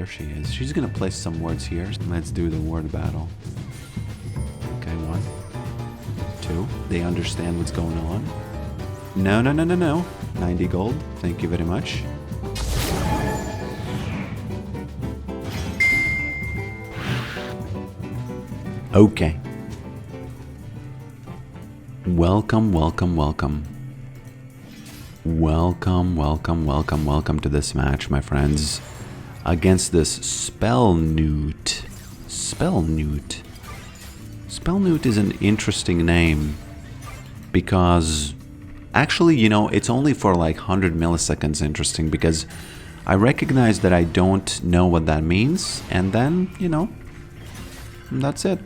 there she is. She's gonna place some words here. Let's do the word battle. Okay, 1, 2. They understand what's going on. No, no, no, no, no. 90 gold. Thank you very much. Okay. Welcome, welcome, welcome. Welcome, welcome, welcome, welcome to this match, my friends. Against this Spellnewt. Spellnewt. Spellnewt is an interesting name. Because, actually, you know, it's only for like 100 milliseconds interesting. Because I recognize that I don't know what that means. And then, you know, that's it.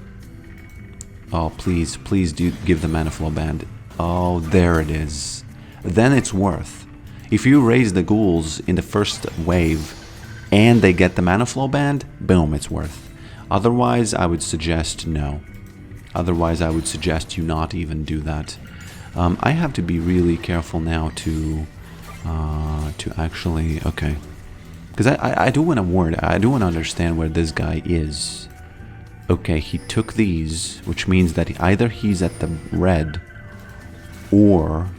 Oh, please, please do give the mana flow band. Oh, there it is. Then it's worth. If you raise the ghouls in the first wave and they get the mana flow band, boom, it's worth. Otherwise, I would suggest no. Otherwise, I would suggest you not even do that. I have to be really careful now to actually, okay. Because I do want to warn, I do want to understand where this guy is. Okay, he took these, which means that either he's at the red or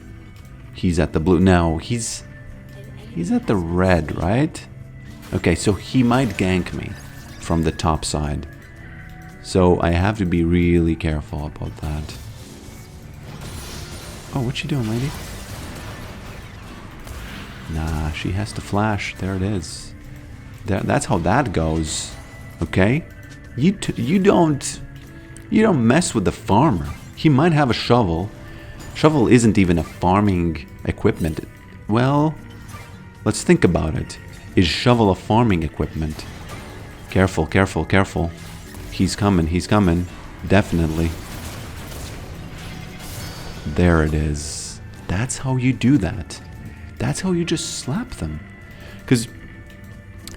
he's at the blue. No, he's at the red, right? Okay, so he might gank me from the top side. So I have to be really careful about that. Oh, what you doing, lady? Nah, she has to flash. There it is. That's how that goes. Okay? You don't mess with the farmer. He might have a shovel. Shovel isn't even a farming equipment. Well, let's think about it. Is shovel a farming equipment? Careful, careful, careful. He's coming, he's coming. Definitely. There it is. That's how you do that. That's how you just slap them. Because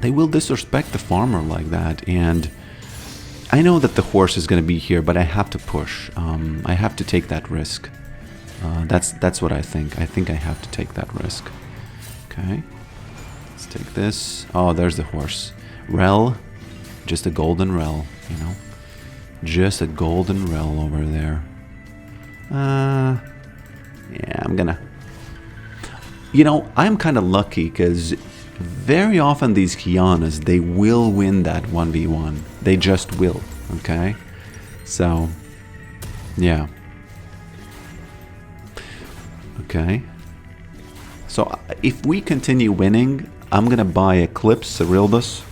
they will disrespect the farmer like that. And I know that the horse is going to be here, but I have to push. I have to take that risk. That's what I think. I think I have to take that risk. Okay. Let's take this. Oh, there's the horse. Rel. Just a golden rel, you know. Just a golden rel over there. Yeah, I'm gonna... You know, I'm kind of lucky because very often these Qiyanas, they will win that 1v1. They just will, okay? So, yeah. Okay. So, if we continue winning, I'm going to buy Eclipse, Cerildus,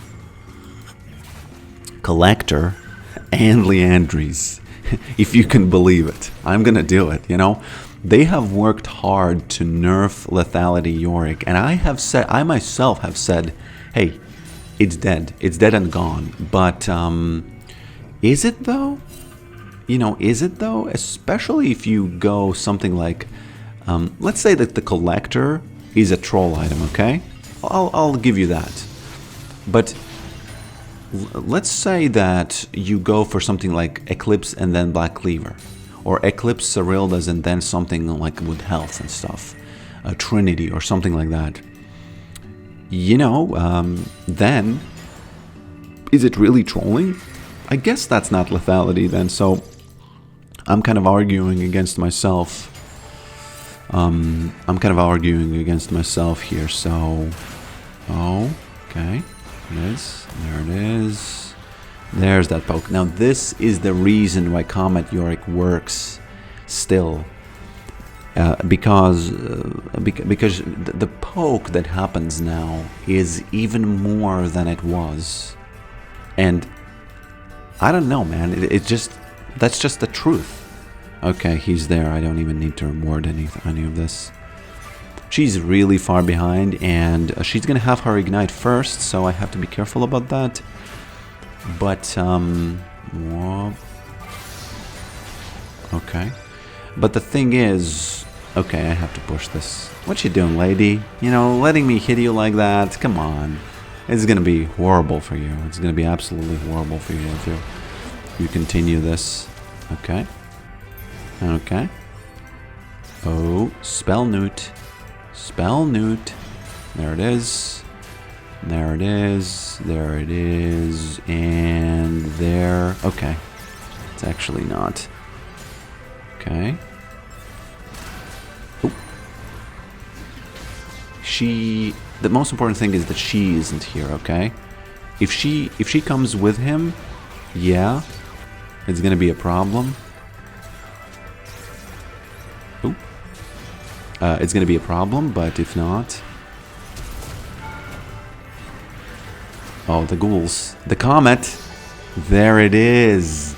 Collector, and Leandries. If you can believe it. I'm going to do it, you know? They have worked hard to nerf Lethality Yorick, and I myself have said, hey, it's dead and gone. But is it though? You know, is it though? Especially if you go something like, let's say that the Collector is a troll item, okay? I'll give you that. But let's say that you go for something like Eclipse and then Black Cleaver. Or Eclipse Cerildus and then something like with health and stuff. A Trinity or something like that. You know, then, is it really trolling? I guess that's not lethality then, so I'm kind of arguing against myself. I'm kind of arguing against myself here, so... Oh, okay. It is. There it is. There's that poke. Now this is the reason why Comet Yorick works still. Because the poke that happens now is even more than it was. And I don't know, man. That's just the truth. Okay, he's there. I don't even need to reward any of this. She's really far behind, and she's gonna have her ignite first, so I have to be careful about that. But, okay. But the thing is, okay, I have to push this. What you doing, lady? You know, letting me hit you like that? Come on. It's gonna be horrible for you. It's gonna be absolutely horrible for you if you continue this. Okay. Okay. Oh, Spellnewt. Spellnewt. There it is. There it is. There it is. And there. Okay. It's actually not. Okay. Oh. The most important thing is that she isn't here, okay? If she comes with him, yeah, it's gonna be a problem. Oh. It's gonna be a problem, but if not... Oh, the ghouls. The comet! There it is!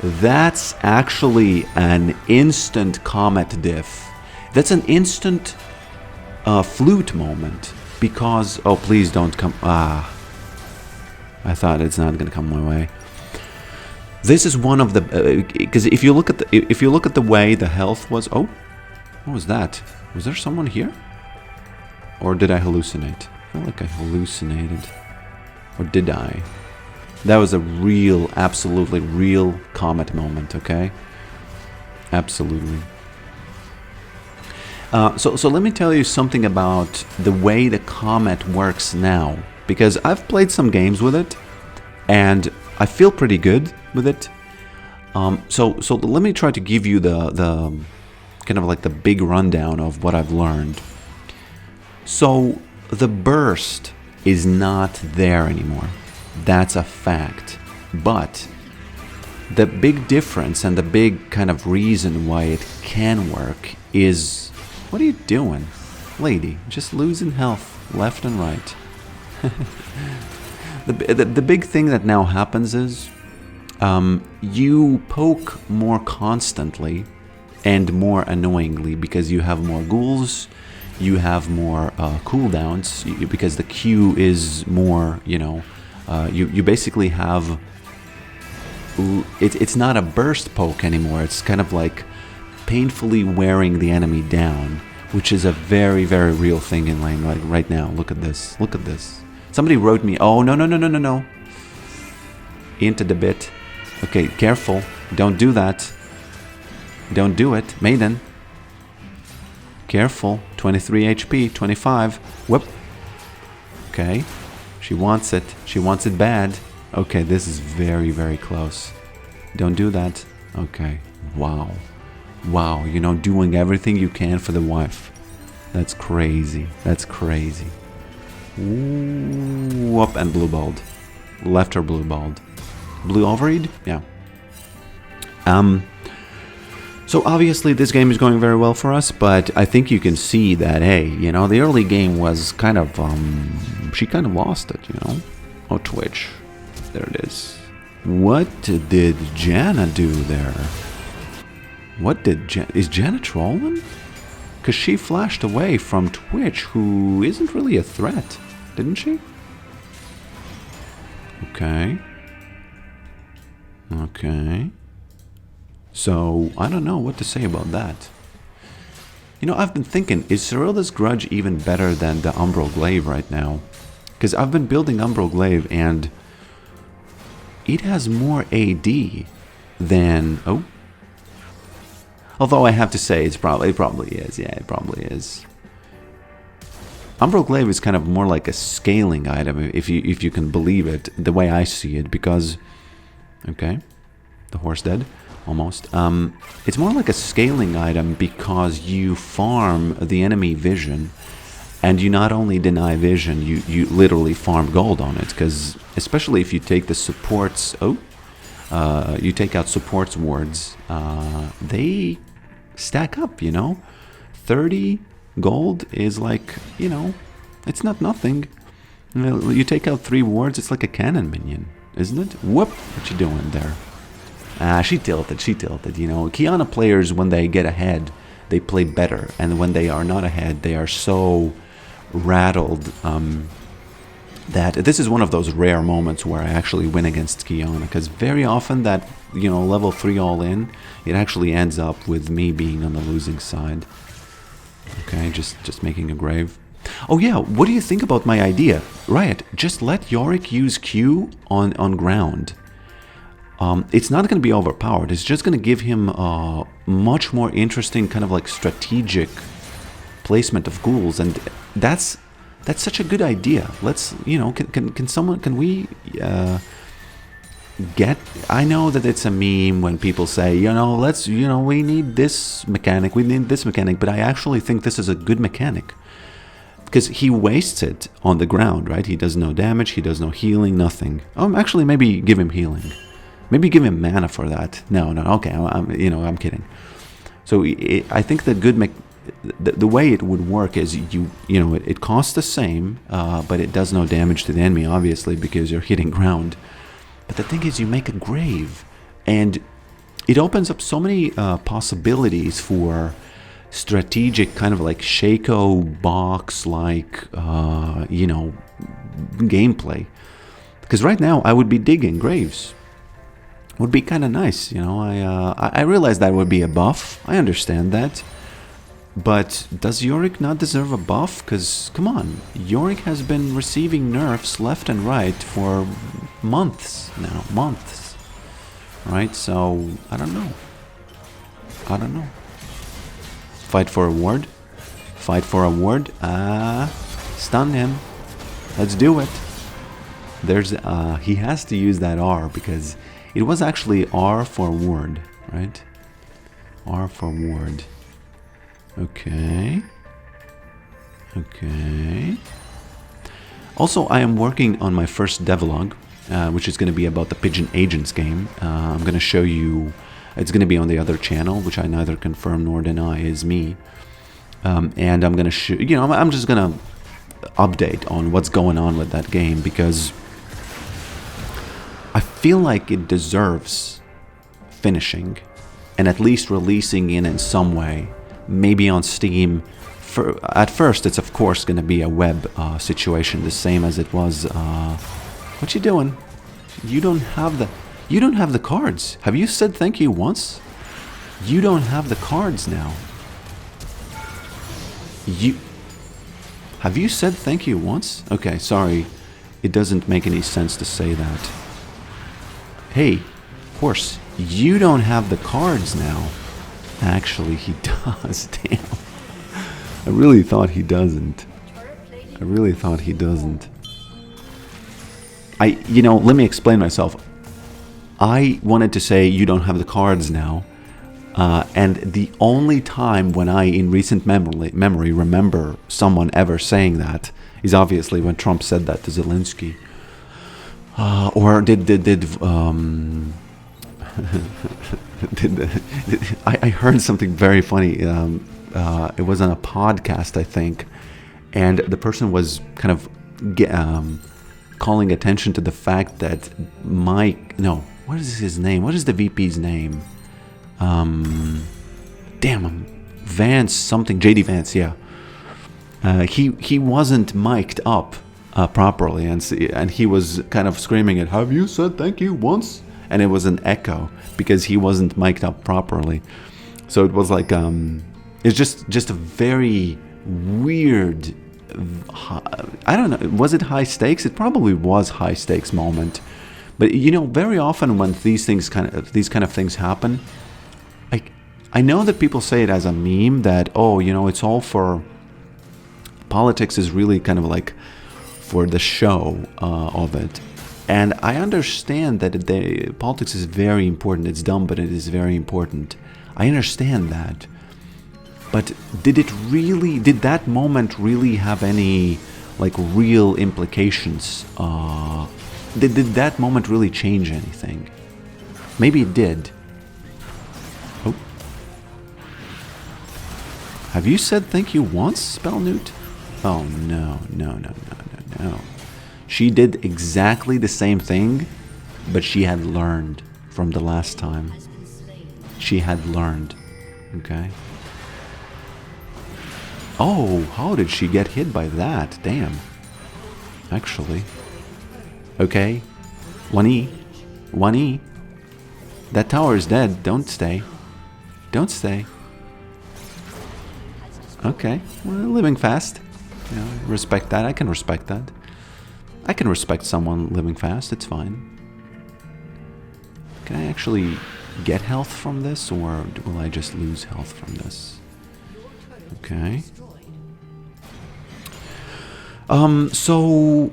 That's actually an instant comet diff. That's an instant flute moment. Because... Oh, please don't come... Ah. I thought it's not gonna come my way. This is one of the... Because if you look at the way the health was... Oh! What was that? Was there someone here? Or did I hallucinate? I feel like I hallucinated. Or did I? That was a real, absolutely real comet moment, okay? Absolutely. So let me tell you something about the way the comet works now. Because I've played some games with it, and I feel pretty good with it. So let me try to give you the kind of like the big rundown of what I've learned. So the burst is not there anymore. That's a fact. But the big difference and the big kind of reason why it can work is... What are you doing? Lady, just losing health left and right. The big thing that now happens is you poke more constantly and more annoyingly because you have more ghouls, you have more cooldowns, because the Q is more, you know, you basically have... It's not a burst poke anymore, it's kind of like painfully wearing the enemy down, which is a very, very real thing in lane right now. Look at this, look at this. Somebody wrote me, oh, no. Into the bit. Okay, careful, don't do that. Don't do it, maiden. Careful, 23 HP, 25. Whoop. Okay, she wants it. She wants it bad. Okay, this is very, very close. Don't do that. Okay, wow. Wow, you know, doing everything you can for the wife. That's crazy. That's crazy. Ooh, up and blue balled. Left her blue balled. Blue overread? Yeah. So obviously this game is going very well for us, but I think you can see that, hey, you know, the early game was kind of, she kind of lost it, you know? Oh, Twitch. There it is. What did Janna do there? What did is Janna trolling? Because she flashed away from Twitch, who isn't really a threat, didn't she? Okay. Okay. So, I don't know what to say about that. You know, I've been thinking, is Cyrilda's Grudge even better than the Umbral Glaive right now? Because I've been building Umbral Glaive and it has more AD than... Oh. Although I have to say, it probably is. Yeah, it probably is. Umbral Glaive is kind of more like a scaling item, if you can believe it, the way I see it, because... Okay. The horse dead. Almost. It's more like a scaling item because you farm the enemy vision, and you not only deny vision, you literally farm gold on it, because especially if you take the supports, you take out supports wards, they stack up, you know? 30 gold is like, you know, it's not nothing. You take out 3 wards, it's like a cannon minion, isn't it? Whoop! What you doing there? She tilted, you know. Qiyana players, when they get ahead, they play better. And when they are not ahead, they are so rattled that this is one of those rare moments where I actually win against Qiyana. Because very often that, you know, level 3 all in, it actually ends up with me being on the losing side. Okay, just making a grave. Oh yeah, what do you think about my idea? Riot, just let Yorick use Q on ground. It's not going to be overpowered. It's just going to give him a much more interesting kind of like strategic placement of ghouls, and that's That's such a good idea. Let's, you know, can someone, can we get, I know that it's a meme when people say, you know, let's, you know, we need this mechanic, but I actually think this is a good mechanic. Because he wastes it on the ground, right? He does no damage, he does no healing, nothing. Actually, maybe give him healing. Maybe give him mana for that. No, okay, I'm kidding. So I think the way it would work is it costs the same, but it does no damage to the enemy, obviously, because you're hitting ground. But the thing is, you make a grave, and it opens up so many possibilities for strategic kind of like Shaco box like gameplay. Because right now I would be digging graves. Would be kind of nice, you know. I realize that would be a buff. I understand that. But does Yorick not deserve a buff? Because, come on, Yorick has been receiving nerfs left and right for months now. Months. Right? So, I don't know. Fight for a ward. Fight for a ward. Stun him. Let's do it. There's he has to use that R because it was actually R for ward, right? R for ward. Okay. Also, I am working on my first devlog, which is going to be about the Pigeon Agents game. I'm going to show you. It's going to be on the other channel, which I neither confirm nor deny is me. And I'm going to I'm just going to update on what's going on with that game because I feel like it deserves finishing and at least releasing in some way, maybe on Steam. At first, it's of course going to be a web situation, the same as it was. What you doing? You don't have the cards. Have you said thank you once? You don't have the cards now. Have you said thank you once? Okay, sorry. It doesn't make any sense to say that. Hey, horse, you don't have the cards now. Actually, he does. Damn. I really thought he doesn't. Let me explain myself. I wanted to say you don't have the cards now. And the only time when I, in recent memory, remember someone ever saying that is obviously when Trump said that to Zelensky. Or I heard something very funny. It was on a podcast, I think, and the person was kind of calling attention to the fact that what is his name? What is the VP's name? Vance something, JD Vance, yeah. He wasn't mic'd up properly, and he was kind of screaming it. Have you said thank you once? And it was an echo because he wasn't mic'd up properly. So it was like it's just a very weird. I don't know. Was it high stakes? It probably was high stakes moment. But very often when these kind of things happen, I know that people say it as a meme that it's all for politics is really kind of like for the show of it. And I understand that politics is very important. It's dumb, but it is very important. I understand that. But did that moment really have any real implications? Did that moment really change anything? Maybe it did. Oh. Have you said thank you once, Spellnewt? Oh, no. She did exactly the same thing, but she had learned from the last time. She had learned. Okay. Oh, how did she get hit by that? Damn. Actually. Okay. 1E. That tower is dead. Don't stay. Okay. Well, living fast. Respect that. I can respect that. I can respect someone living fast. It's fine. Can I actually get health from this, or will I just lose health from this? Okay. So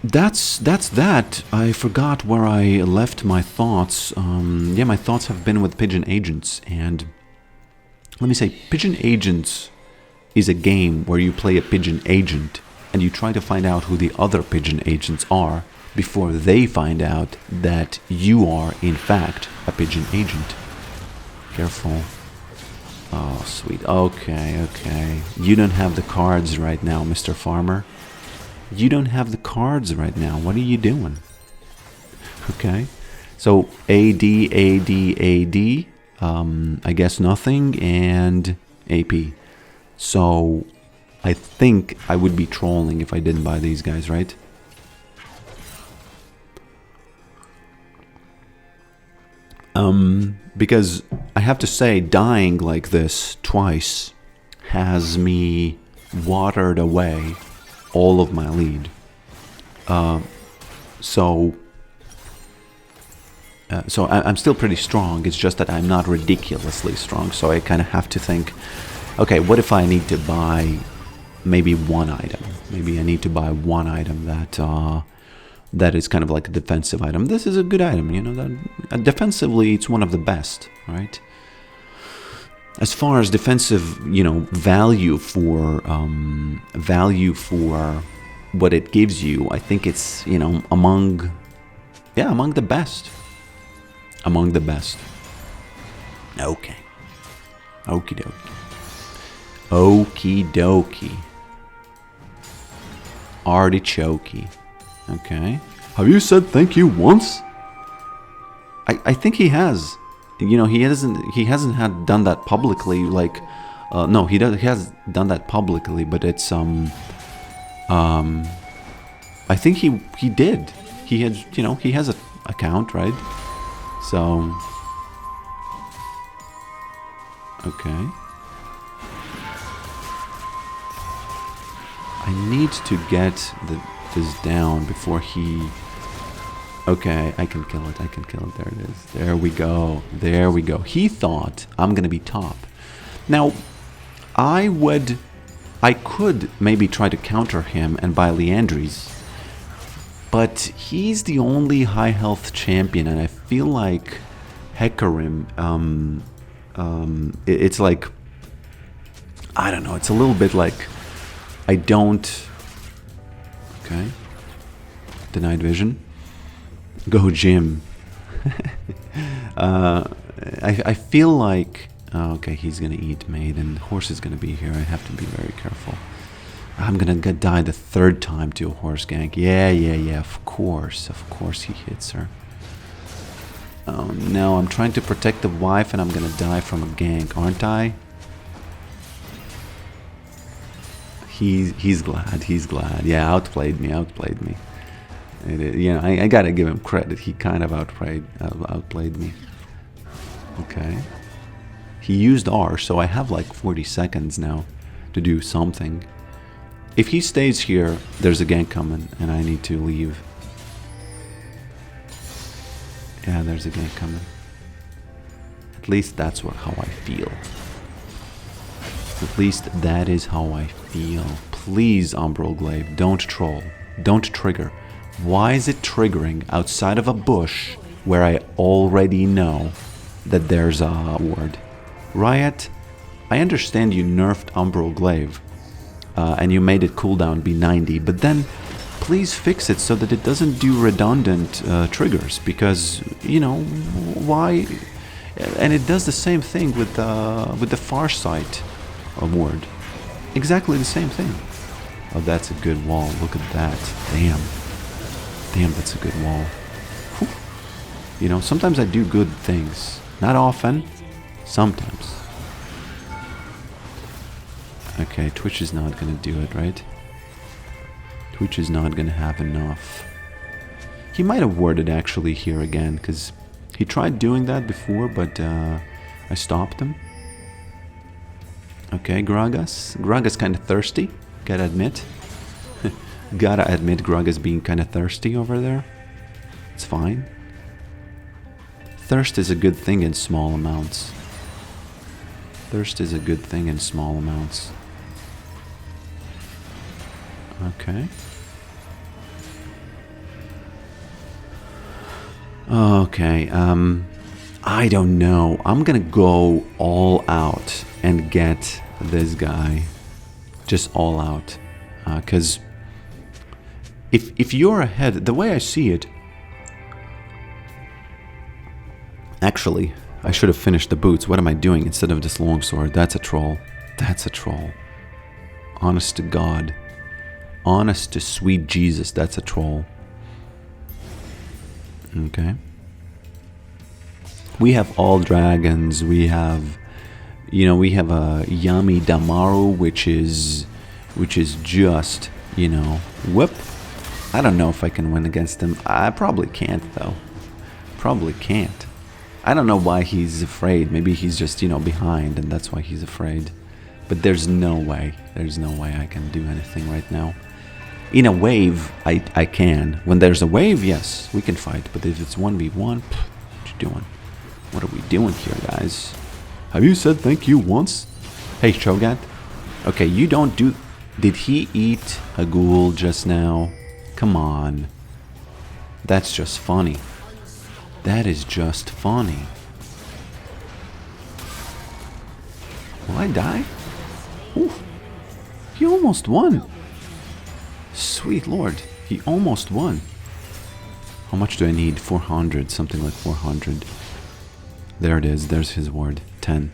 that's that. I forgot where I left my thoughts. Yeah, my thoughts have been with Pigeon Agents, and let me say, Pigeon Agents is a game where you play a pigeon agent and you try to find out who the other pigeon agents are before they find out that you are, in fact, a pigeon agent. Careful. Oh, sweet. Okay, okay. You don't have the cards right now, Mr. Farmer. You don't have the cards right now. What are you doing? Okay. So, AD, AD, AD. I guess nothing, and AP. So, I think I would be trolling if I didn't buy these guys, right? Because I have to say, dying like this twice has me watered away all of my lead. So I'm still pretty strong. It's just that I'm not ridiculously strong. So I kind of have to think, okay, what if I need to buy maybe one item? Maybe I need to buy one item that is kind of like a defensive item. This is a good item, you know. That defensively, it's one of the best, right? As far as defensive, you know, value for what it gives you, I think it's, you know, among the best. Among the best. Okay. Okie dokie. Okie dokie. Artichokey. Okay. Have you said thank you once? I think he has. You know, he hasn't had done that publicly. Like, no, he has done that publicly, but it's I think he did. He had, you know, he has an account, right? So, okay. I need to get this down before he... Okay, I can kill it, I can kill it. There it is. There we go. There we go. He thought I'm gonna be top. Now, I could maybe try to counter him and buy Leandries, but he's the only high health champion, and I feel like Hecarim, it's like, I don't know, it's a little bit like, I don't... Okay. Denied vision. Go Jim. I feel like... okay, he's gonna eat maiden. Horse is gonna be here. I have to be very careful. I'm gonna die the third time to a horse gank. Yeah, of course he hits her. Oh no, I'm trying to protect the wife and I'm gonna die from a gank, aren't I? He's glad. Yeah, outplayed me. You know, I gotta give him credit. He kind of outplayed me. Okay. He used R, so I have like 40 seconds now to do something. If he stays here, there's a gank coming, and I need to leave. Yeah, there's a gank coming. At least that's how I feel. At least that is how I feel. Please, Umbral Glaive, don't troll. Don't trigger. Why is it triggering outside of a bush where I already know that there's a ward? Riot, I understand you nerfed Umbral Glaive, and you made it cooldown be 90, but then please fix it so that it doesn't do redundant triggers, because, you know, why? And it does the same thing with the Farsight ward. Exactly the same thing. Oh, that's a good wall. Look at that. Damn. Damn, that's a good wall. Whew. You know, sometimes I do good things. Not often. Sometimes. Okay, Twitch is not gonna do it, right? Twitch is not gonna have enough. He might have warded actually here again, because he tried doing that before, but I stopped him. Okay, Gragas. Gragas kind of thirsty, gotta admit. Gotta admit Gragas being kind of thirsty over there. It's fine. Thirst is a good thing in small amounts. Thirst is a good thing in small amounts. Okay. Okay, I don't know. I'm gonna go all out and get this guy. Just all out. Because if you're ahead, the way I see it... Actually, I should have finished the boots. What am I doing instead of this longsword? That's a troll. That's a troll. Honest to God. Honest to sweet Jesus, that's a troll. Okay. We have all dragons. We have, you know, we have a Yami Damaru, which is just, you know, whoop. I don't know if I can win against him. I probably can't, though. Probably can't. I don't know why he's afraid. Maybe he's just, you know, behind, and that's why he's afraid. But there's no way. There's no way I can do anything right now. In a wave, I can. When there's a wave, yes, we can fight. But if it's 1v1, what you doing? What are we doing here, guys? Have you said thank you once? Hey, Shogat. Okay, you don't do... Did he eat a ghoul just now? Come on. That's just funny. That is just funny. Will I die? Ooh. He almost won. Sweet lord, he almost won. How much do I need? 400, something like 400. There it is, there's his ward. 10.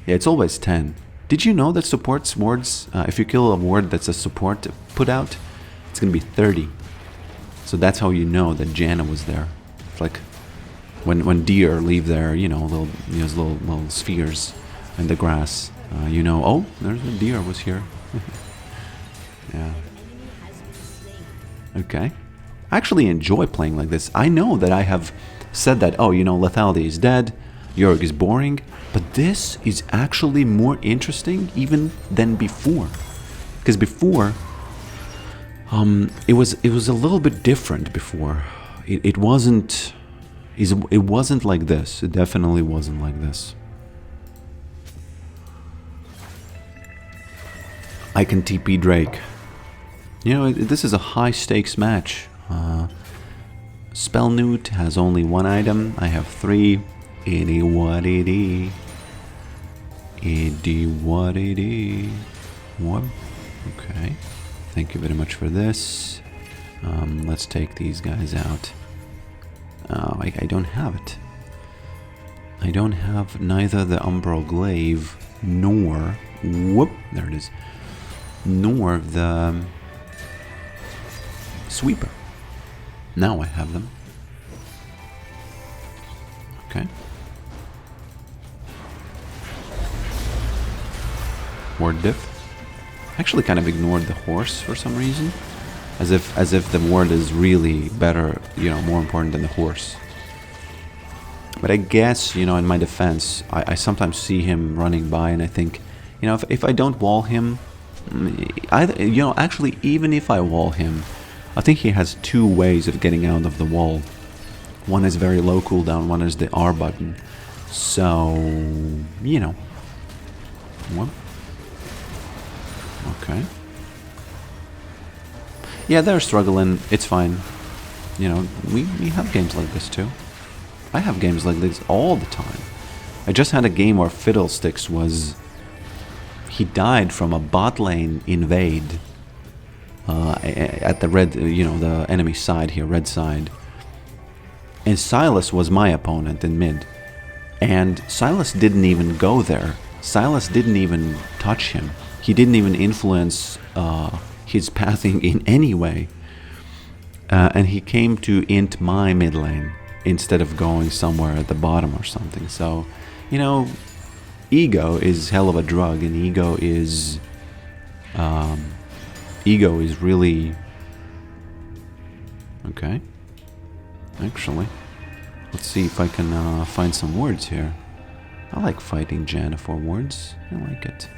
Yeah, it's always 10. Did you know that support wards, if you kill a ward that's a support put out, it's gonna be 30. So that's how you know that Janna was there. It's like when deer leave their, you know, little spheres in the grass, you know, oh, there's a deer was here. Yeah. Okay. I actually enjoy playing like this. I know that I have said that, oh, you know, lethality is dead, Yorick is boring, but this is actually more interesting even than before. Because before, it was a little bit different before. It wasn't like this. It definitely wasn't like this. I can TP Drake. You know, this is a high-stakes match. Spell Newt has only one item. I have 3. Itty what itty. Itty what itty. What? Okay. Thank you very much for this. Let's take these guys out. Oh, I don't have it. I don't have neither the Umbral Glaive nor... Whoop! There it is. Nor the... Sweeper. Now I have them. Okay. Ward diff. Actually kind of ignored the horse for some reason. As if the ward is really better, you know, more important than the horse. But I guess, you know, in my defense, I sometimes see him running by and I think, you know, if I don't wall him, you know, actually even if I wall him, I think he has 2 ways of getting out of the wall. One is very low cooldown, one is the R button. So, you know. What? Okay. Yeah, they're struggling. It's fine. You know, we have games like this too. I have games like this all the time. I just had a game where Fiddlesticks was... He died from a bot lane invade. At the red, you know, the enemy side here, red side. And Silas was my opponent in mid. And Silas didn't even go there. Silas didn't even touch him. He didn't even influence his pathing in any way. And he came to int my mid lane instead of going somewhere at the bottom or something. So, you know, ego is hell of a drug, and ego is really... Okay. Actually, let's see if I can find some words here. I like fighting Janna for words. I like it.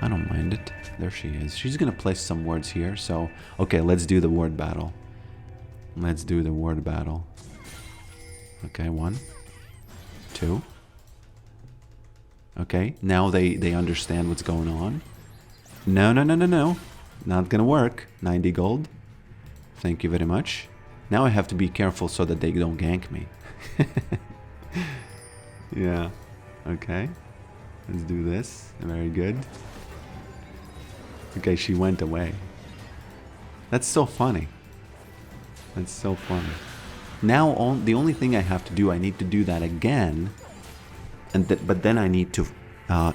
I don't mind it. There she is. She's gonna place some words here, so... Okay, let's do the word battle. Let's do the word battle. Okay, 1, 2. Okay, now they understand what's going on. No, no, no, no, no. not gonna work. 90 gold. Thank you very much. Now I have to be careful so that they don't gank me. Yeah. Okay. Let's do this. Very good. Okay, she went away. That's so funny. That's so funny. Now, the only thing I have to do, I need to do that again. But then I need to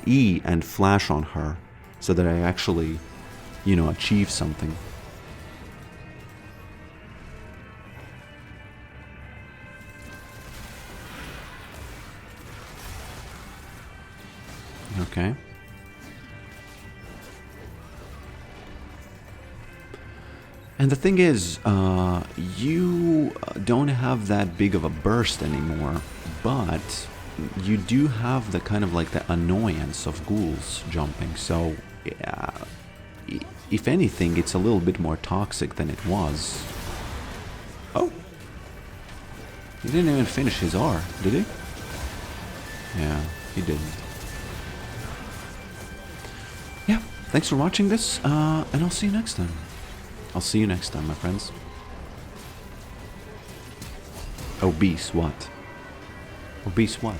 E and flash on her so that I actually, you know, achieve something. Okay. And the thing is, you don't have that big of a burst anymore, but you do have the kind of like the annoyance of ghouls jumping, so if anything, it's a little bit more toxic than it was. Oh! He didn't even finish his R, did he? Yeah, he didn't. Yeah, thanks for watching this, and I'll see you next time. I'll see you next time, my friends. Obese what? Obese what?